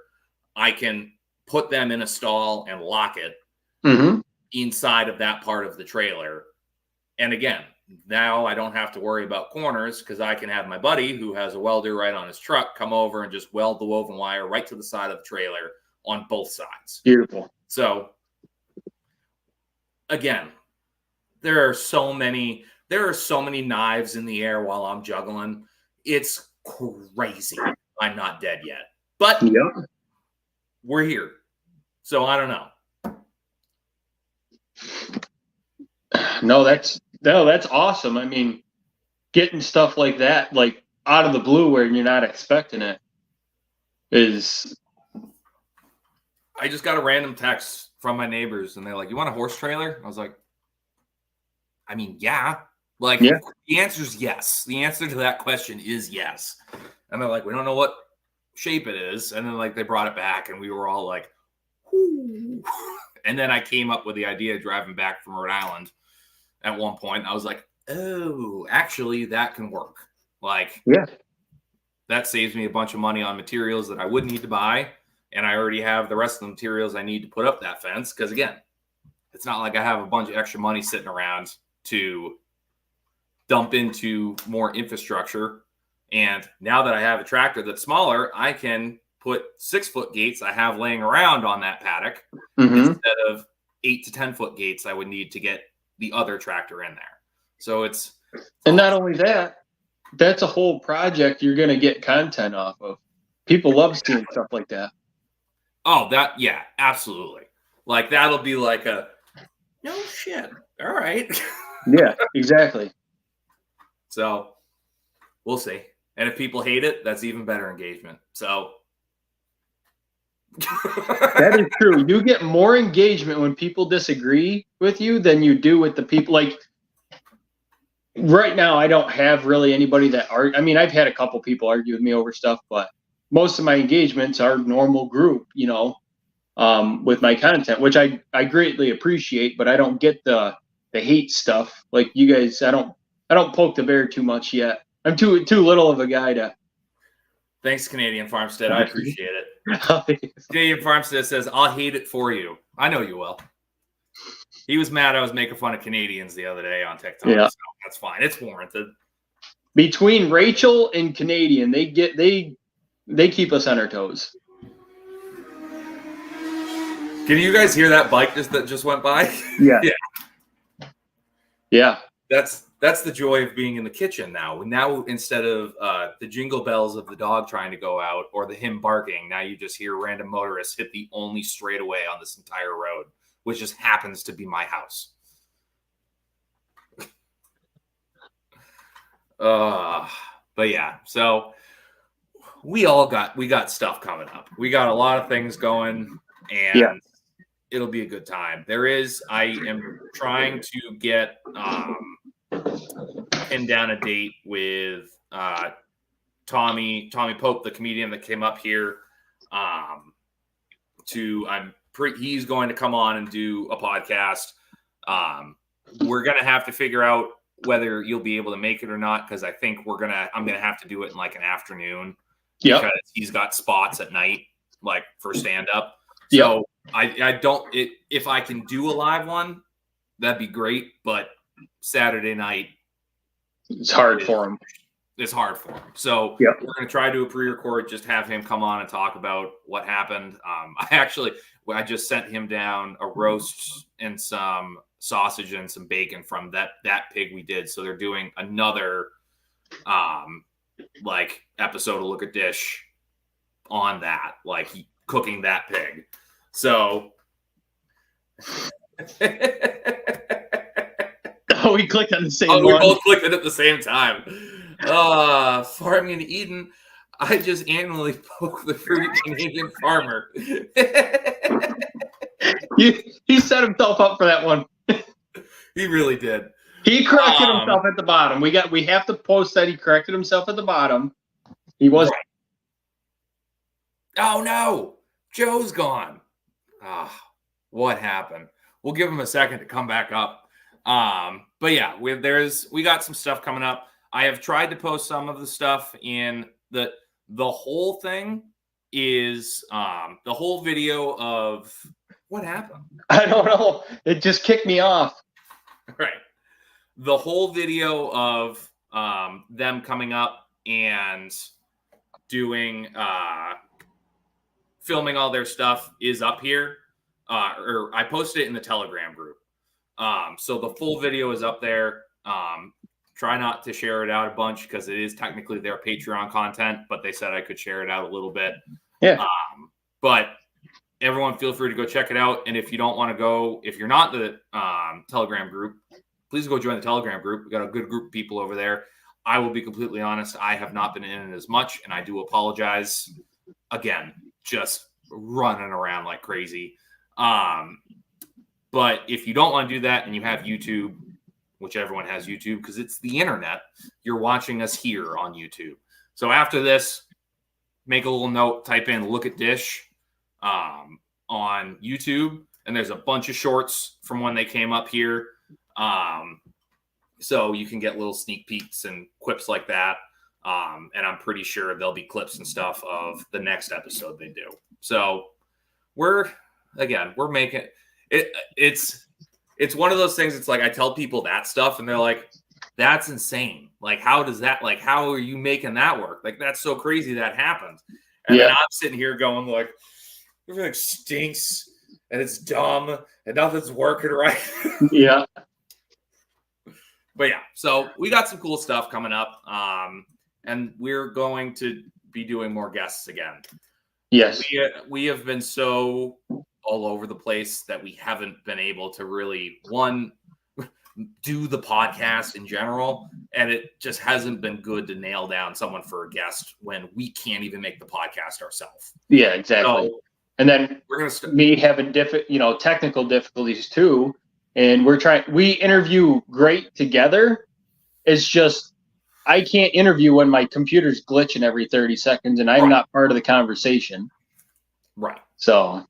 I can put them in a stall and lock it inside of that part of the trailer. And again, now I don't have to worry about corners because I can have my buddy who has a welder right on his truck come over and just weld the woven wire right to the side of the trailer on both sides. Beautiful. So again, there are so many knives in the air while I'm juggling. It's crazy. I'm not dead yet, but we're here. So I don't know. No, that's awesome. I mean, getting stuff like that, like out of the blue where you're not expecting it, is. I just got a random text from my neighbors, and they're like, "You want a horse trailer?" I was like, "I mean, yeah." Like, the answer is yes. The answer to that question is yes. And they're like, "We don't know what shape it is." And then like they brought it back, and we were all like, "Ooh." And then I came up with the idea of driving back from Rhode Island at one point. I was like, "Oh, actually, that can work." Like, that saves me a bunch of money on materials that I would need to buy. And I already have the rest of the materials I need to put up that fence. Because again, it's not like I have a bunch of extra money sitting around to dump into more infrastructure. And now that I have a tractor that's smaller, I can put 6-foot gates I have laying around on that paddock instead of 8 to 10-foot gates I would need to get the other tractor in there. So it's. And not only that, that's a whole project you're going to get content off of. People love seeing stuff like that. Oh, yeah, absolutely. Like that'll be like a, no shit. All right. Yeah, exactly. So we'll see. And if people hate it, that's even better engagement. So that is true. You get more engagement when people disagree with you than you do with the people. Like right now, I don't have really anybody that I mean, I've had a couple people argue with me over stuff, but most of my engagements are normal group, with my content, which I greatly appreciate, but I don't get the hate stuff. Like you guys, I don't poke the bear too much yet. I'm too little of a guy to. Thanks, Canadian Farmstead. I appreciate it. Canadian Farmstead says, "I'll hate it for you." I know you will. He was mad I was making fun of Canadians the other day on TikTok. Yeah. So that's fine. It's warranted. Between Rachel and Canadian, they keep us on our toes. Can you guys hear that bike that just went by? Yeah. Yeah. That's the joy of being in the kitchen now. Now, instead of the jingle bells of the dog trying to go out or him barking, now you just hear random motorists hit the only straightaway on this entire road, which just happens to be my house. But yeah, so we got stuff coming up. We got a lot of things going, and it'll be a good time. I am trying to get pin down a date with Tommy Pope, the comedian that came up here. He's going to come on and do a podcast. We're gonna have to figure out whether you'll be able to make it or not, because I think I'm gonna have to do it in like an afternoon. Yeah, because he's got spots at night, like for stand up. So if I can do a live one, that'd be great. But Saturday night, it's hard for him. It's hard for him. So we're going to try to do a pre-record, just have him come on and talk about what happened. I just sent him down a roast and some sausage and some bacon from that pig we did. So they're doing another episode of Look at Dish on that, cooking that pig. So we clicked on the same one. We both clicked it at the same time. Farming in Eden, I just annually poke the fruit Canadian farmer. He set himself up for that one. He really did. He corrected himself at the bottom. We have to post that he corrected himself at the bottom. He was right. Oh no, Joe's gone. What happened? We'll give him a second to come back up. But yeah, we got some stuff coming up. I have tried to post some of the stuff in the whole thing is the whole video of what happened. I don't know. It just kicked me off. Right. The whole video of them coming up and doing filming all their stuff is up here. Or I posted it in the Telegram group. So the full video is up there. Try not to share it out a bunch because it is technically their Patreon content, but they said I could share it out a little bit. Yeah. But everyone feel free to go check it out. And if you don't want to go, if you're not the Telegram group, please go join the Telegram group. We got a good group of people over there. I will be completely honest. I have not been in it as much, and I do apologize. Again, just running around like crazy. But if you don't want to do that and you have YouTube, which everyone has YouTube because it's the internet, you're watching us here on YouTube. So after this, make a little note, type in Look at Dish on YouTube, and there's a bunch of shorts from when they came up here. So you can get little sneak peeks and quips like that. And I'm pretty sure there'll be clips and stuff of the next episode they do. So we're making it. It's one of those things. It's like I tell people that stuff and they're like, that's insane. Like, how are you making that work? Like, that's so crazy that happens. And then I'm sitting here going like, everything stinks and it's dumb and nothing's working right. Yeah. But yeah, so we got some cool stuff coming up. And we're going to be doing more guests again. Yes. We have been so all over the place that we haven't been able to really, do the podcast in general. And it just hasn't been good to nail down someone for a guest when we can't even make the podcast ourselves. Yeah, exactly. So, and then we're going to me having technical difficulties too. And we interview great together. It's just, I can't interview when my computer's glitching every 30 seconds and I'm not part of the conversation. Right. So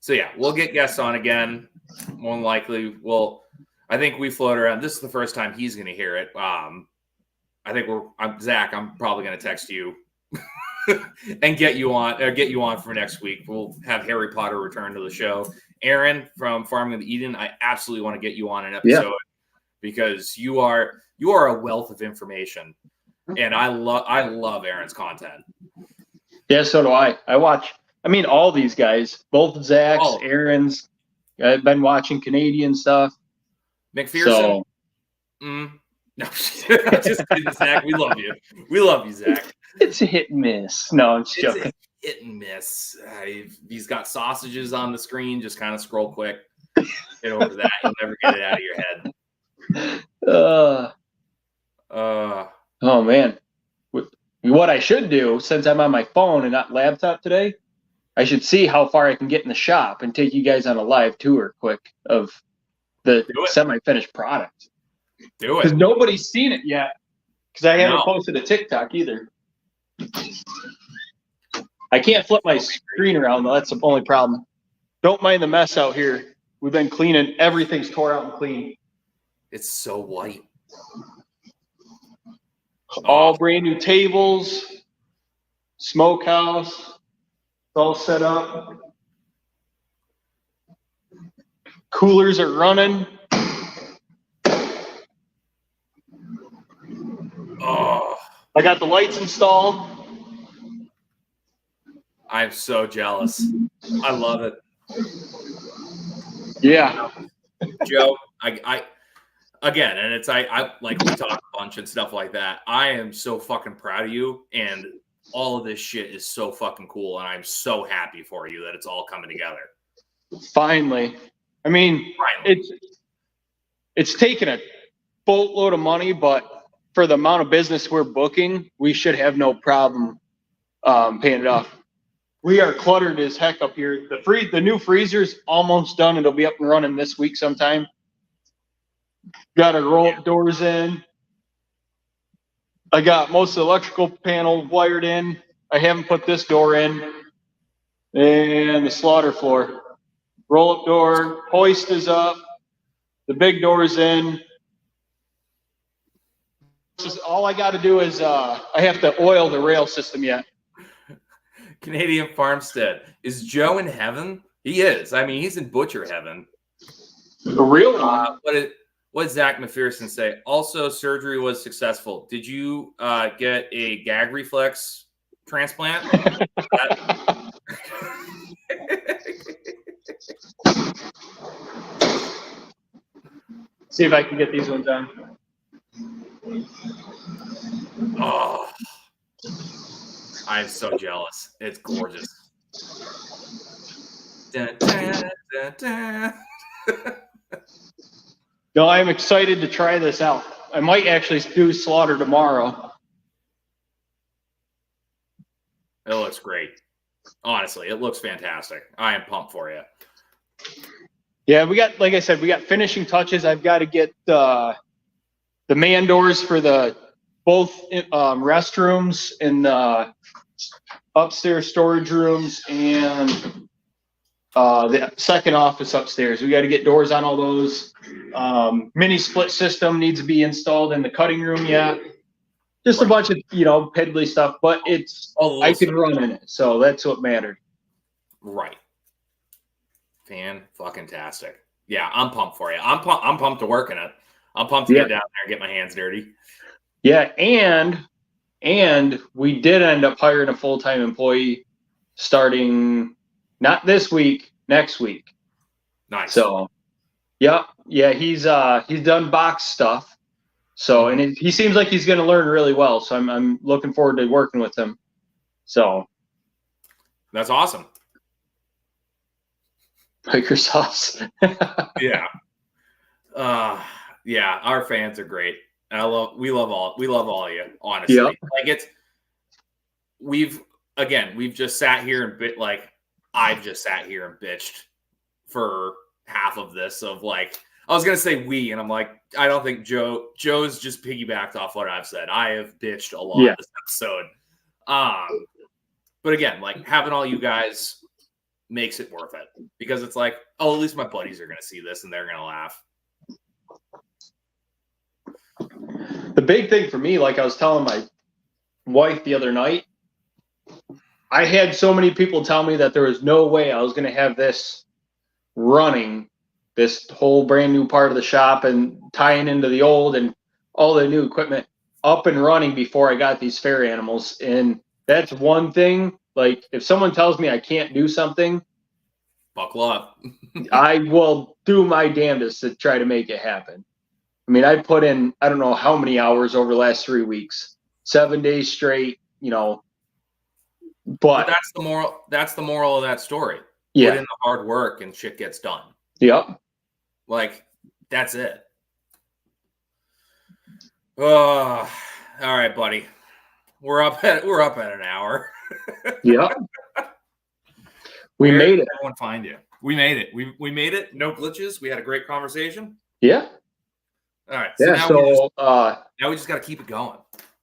yeah, we'll get guests on again. More than likely, I think we float around. This is the first time he's going to hear it. I think Zach, I'm probably going to text you and get you on for next week. We'll have Harry Potter return to the show. Aaron from Farming of Eden, I absolutely want to get you on an episode because you are a wealth of information, and I love Aaron's content. Yeah, so do I. All these guys, both Zach's, Aaron's. I've been watching Canadian stuff. McPherson. No, just kidding, Zach. We love you. We love you, Zach. It's a hit and miss. No, I'm joking. Hit and miss. He's got sausages on the screen. Just kind of scroll quick. Get over that. You'll never get it out of your head. Oh man. What I should do, since I'm on my phone and not laptop today, I should see how far I can get in the shop and take you guys on a live tour quick of the semi-finished product. Do it. Because nobody's seen it yet. Because I haven't posted a TikTok either. I can't flip my screen around, though. That's the only problem. Don't mind the mess out here. We've been cleaning. Everything's tore out and clean. It's so white. All brand new tables, smokehouse, it's all set up. Coolers are running. Oh, I got the lights installed. I'm so jealous. I love it. Yeah. Joe, I again, and it's I like we talk a bunch and stuff like that. I am so fucking proud of you, and all of this shit is so fucking cool, and I'm so happy for you that it's all coming together. Finally. I mean, it's taken a boatload of money, but for the amount of business we're booking, we should have no problem paying it off. We are cluttered as heck up here. The new freezer's almost done. It'll be up and running this week sometime. Got our roll-up doors in. I got most of the electrical panel wired in. I haven't put this door in. And the slaughter floor. Roll-up door, hoist is up. The big door is in. All I got to do is I have to oil the rail system yet. Canadian Farmstead. Is Joe in heaven? He is. I mean, he's in butcher heaven. The real one. What did Zach McPherson say? Also, surgery was successful. Did you get a gag reflex transplant? See if I can get these ones on. Oh, I'm so jealous. It's gorgeous. Dun, dun, dun, dun. No, I'm excited to try this out. I might actually do slaughter tomorrow. It looks great. Honestly, it looks fantastic. I am pumped for you. Yeah, we got, like I said, we got finishing touches. I've got to get the man doors for the both restrooms and the upstairs storage rooms and the second office upstairs. We got to get doors on all those. Mini split system needs to be installed in the cutting room yet. Just a bunch of, piddly stuff, but I can run in it. So that's what mattered. Right. Fan-fucking-tastic. Yeah, I'm pumped for you. I'm pumped to work in it. I'm pumped to get down there and get my hands dirty. Yeah, and we did end up hiring a full-time employee starting not this week, next week. Nice. So, yeah, he's done box stuff. So, and he seems like he's going to learn really well. So I'm looking forward to working with him. So, that's awesome. Microsoft's. Yeah. Yeah, our fans are great. We love all of you, honestly. Yep. Like we've just sat here and I've just sat here and bitched for half of this of I was gonna say we, and I'm like, I don't think Joe's just piggybacked off what I've said. I have bitched a lot this episode. But again, having all you guys makes it worth it because it's at least my buddies are gonna see this and they're gonna laugh. The big thing for me, like I was telling my wife the other night, I had so many people tell me that there was no way I was going to have this running, this whole brand new part of the shop and tying into the old and all the new equipment up and running before I got these fair animals. And that's one thing. If someone tells me I can't do something, buckle up. I will do my damnedest to try to make it happen. I mean, I put in, I don't know how many hours over the last 3 weeks, 7 days straight, but that's the moral of that story. Yeah. Put in the hard work and shit gets done. Yep. That's it. Oh, all right, buddy. We're up at an hour. Yep. We made it. Everyone find you. We made it. We made it. No glitches. We had a great conversation. Yeah. All right. So now we just got to keep it going.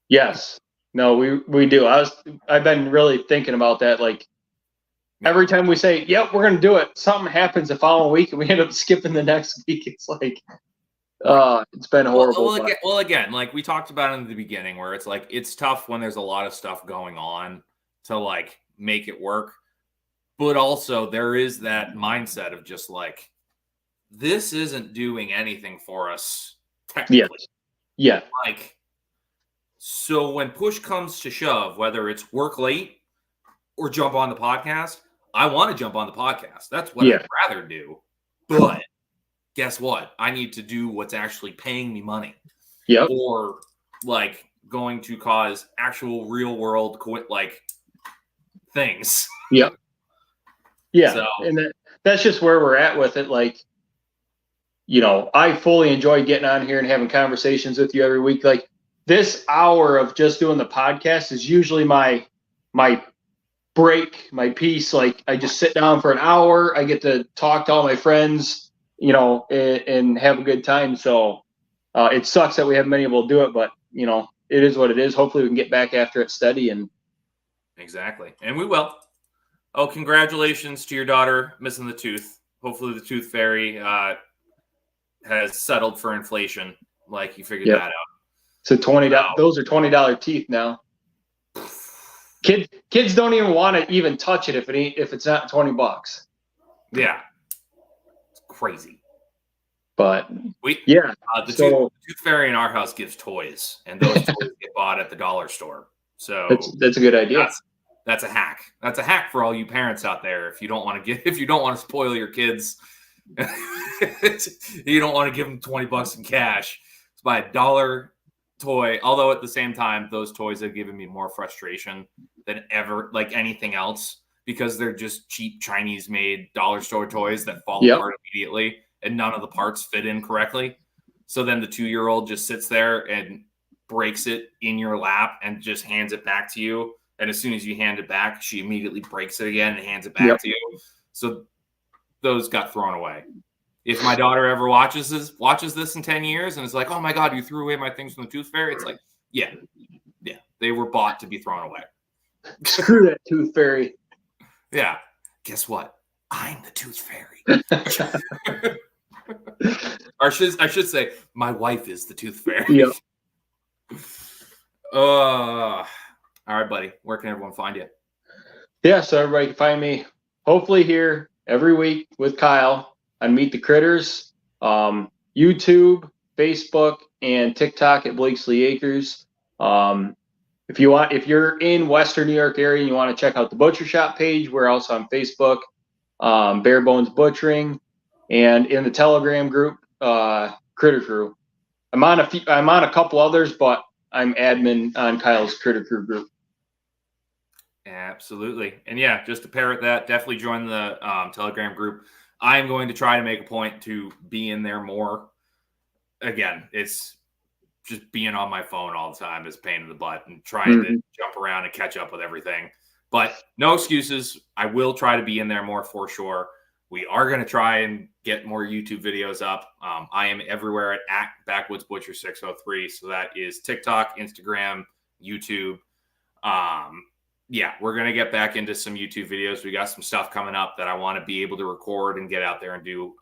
Yes. No, we do. I've been really thinking about that. Every time we say, "Yep, we're going to do it," something happens the following week, and we end up skipping the next week. It's it's been horrible. Well, again, we talked about in the beginning, where it's tough when there's a lot of stuff going on to make it work, but also there is that mindset of just this isn't doing anything for us technically. Yeah. So when push comes to shove, whether it's work late or jump on the podcast, I want to jump on the podcast. That's what I'd rather do. But guess what? I need to do what's actually paying me money. Yep. Or going to cause actual real world things. Yep. Yeah. So, and that's just where we're at with it. I fully enjoy getting on here and having conversations with you every week. This hour of just doing the podcast is usually my break, my piece. I just sit down for an hour. I get to talk to all my friends, and have a good time. So It sucks that we haven't been able to do it, but you know, it is what it is. Hopefully we can get back after it steady. And exactly. And we will. Oh, congratulations to your daughter missing the tooth. Hopefully the tooth fairy has settled for inflation. Like you figured that out. So those are $20 teeth now. Kids don't even want to even touch it if it's not $20. Yeah, it's crazy. But the tooth fairy in our house gives toys, and those toys get bought at the dollar store. So that's a good idea. That's a hack. That's a hack for all you parents out there. If you don't want to spoil your kids, you don't want to give them $20 in cash. It's buy a dollar toy. Although at the same time, those toys have given me more frustration than ever, like anything else, because they're just cheap Chinese made dollar store toys that fall apart immediately, and none of the parts fit in correctly. So then the 2-year-old just sits there and breaks it in your lap and just hands it back to you. And as soon as you hand it back, she immediately breaks it again and hands it back to you. So those got thrown away. If my daughter ever watches this in 10 years and is like, oh my God, you threw away my things from the tooth fairy. It's like, yeah, they were bought to be thrown away. Screw that tooth fairy. Yeah. Guess what? I'm the tooth fairy. Or I should say, my wife is the tooth fairy. Yep. All right, buddy. Where can everyone find you? Yeah, so everybody can find me hopefully here every week with Kyle on Meet the Critters, YouTube, Facebook, and TikTok at Blakesley Acres. If you're in Western New York area and you want to check out the Butcher Shop page, we're also on Facebook, Bare Bones Butchering, and in the Telegram group, Critter Crew. I'm on a couple others, but I'm admin on Kyle's Critter Crew group. Absolutely. And yeah, just to parrot that, definitely join the Telegram group. I'm going to try to make a point to be in there more. Again, it's just being on my phone all the time is a pain in the butt and trying to jump around and catch up with everything. But no excuses. I will try to be in there more for sure. We are going to try and get more YouTube videos up. I am everywhere at Backwoods Butcher 603. So that is TikTok, Instagram, YouTube. Yeah, we're going to get back into some YouTube videos. We got some stuff coming up that I want to be able to record and get out there and do.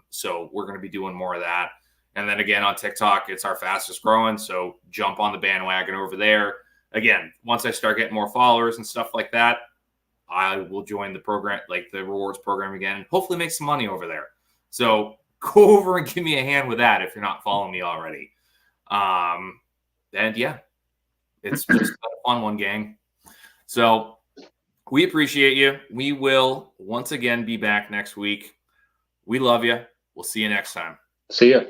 So we're going to be doing more of that. And then again, on TikTok, it's our fastest growing. So jump on the bandwagon over there. Again, once I start getting more followers and stuff like that, I will join the program, like the rewards program again, and hopefully make some money over there. So go over and give me a hand with that if you're not following me already. And yeah, it's just a fun one, gang. So we appreciate you. We will once again be back next week. We love you. We'll see you next time. See ya.